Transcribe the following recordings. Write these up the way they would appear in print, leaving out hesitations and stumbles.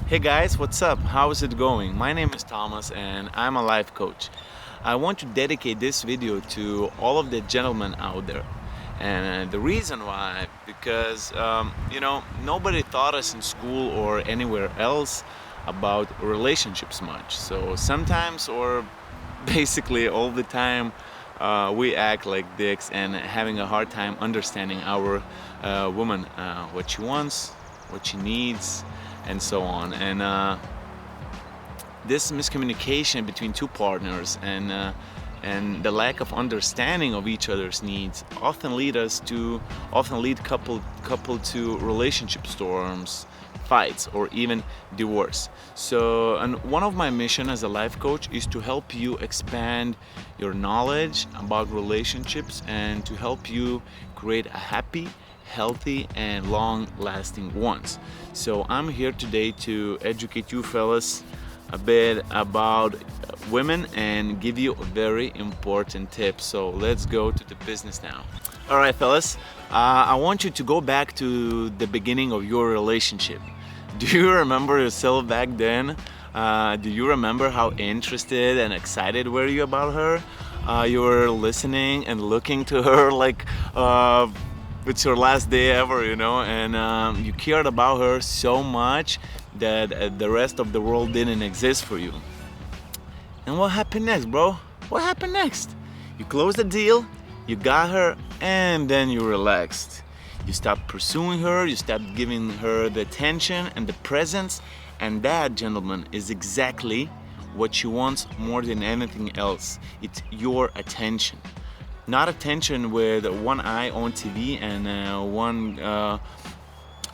Hey guys, what's up? How is it going? My name is Thomas and I'm a life coach. I want to dedicate this video to all of the gentlemen out there. And the reason why, because nobody taught us in school or anywhere else about relationships much. So sometimes, or basically all the time, we act like dicks and having a hard time understanding our woman, what she wants, what she needs, and so on. And this miscommunication between two partners and the lack of understanding of each other's needs often lead couple to relationship storms, fights, or even divorce. So, and one of my mission as a life coach is to help you expand your knowledge about relationships and to help you create a happy, healthy, and long-lasting ones. So I'm here today to educate you fellas a bit about women and give you a very important tip. So let's go to the business now. All right, fellas, I want you to go back to the beginning of your relationship. Do you remember yourself back then? Do you remember how interested and excited were you about her? You were listening and looking to her like it's your last day ever, and you cared about her so much that the rest of the world didn't exist for you. And what happened next, bro? What happened next? You closed the deal, you got her, and then you relaxed. You stopped pursuing her, you stopped giving her the attention and the presence, and that, gentlemen, is exactly what she wants more than anything else. It's your attention. Not attention with one eye on TV and one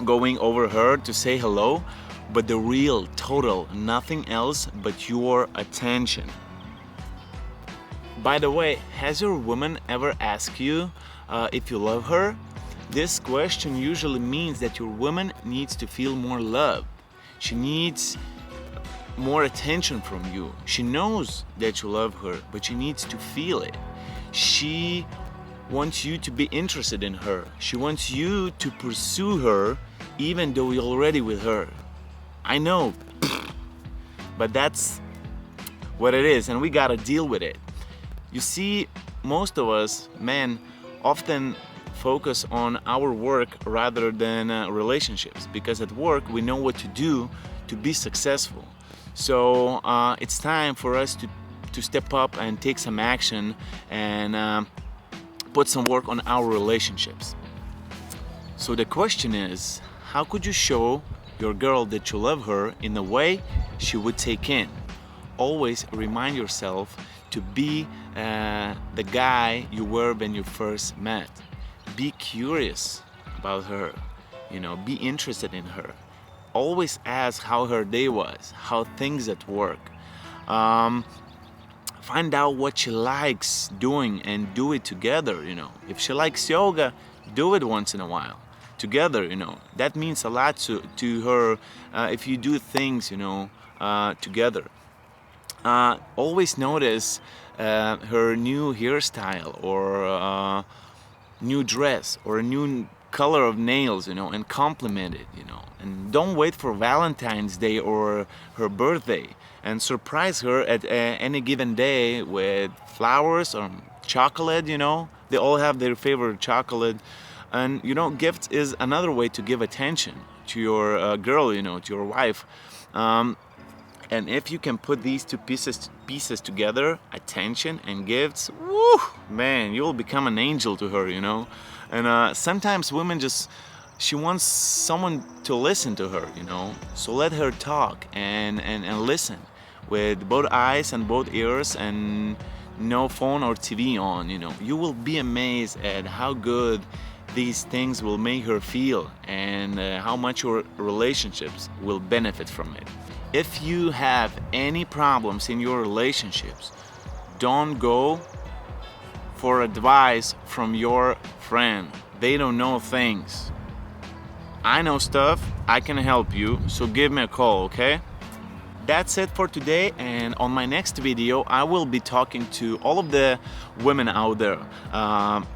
going over her to say hello, but the real, total, nothing else but your attention. By the way, has your woman ever asked you if you love her? This question usually means that your woman needs to feel more love. She needs more attention from you. She knows that you love her, but she needs to feel it. She wants you to be interested in her. She wants you to pursue her even though you're already with her. I know, but that's what it is, and we gotta deal with it. You see, most of us men often focus on our work rather than relationships, because at work we know what to do to be successful. So it's time for us to step up and take some action and put some work on our relationships. So the question is, how could you show your girl that you love her in a way she would take in? Always remind yourself to be the guy you were when you first met. Be curious about her, be interested in her. Always ask how her day was, how things at work. Find out what she likes doing and do it together, If she likes yoga, do it once in a while together, That means a lot to her if you do things, together. Always notice her new hairstyle or new dress or a new color of nails, and compliment it, And don't wait for Valentine's Day or her birthday, and surprise her at any given day with flowers or chocolate, They all have their favorite chocolate. And, gifts is another way to give attention to your girl, to your wife. And if you can put these two pieces together, attention and gifts, woo, man, you'll become an angel to her, And sometimes women she wants someone to listen to her, So let her talk and listen with both eyes and both ears and no phone or TV on, You will be amazed at how good these things will make her feel and how much your relationships will benefit from it. If you have any problems in your relationships, don't go for advice from your friend. They don't know things. I know stuff, I can help you, so give me a call, okay? That's it for today, and on my next video I will be talking to all of the women out there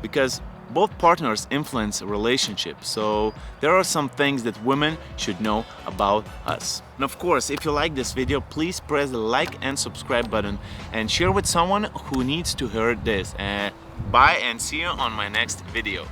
because Both partners influence relationships, so there are some things that women should know about us. And of course, if you like this video, please press the like and subscribe button and share with someone who needs to hear this. Bye and see you on my next video.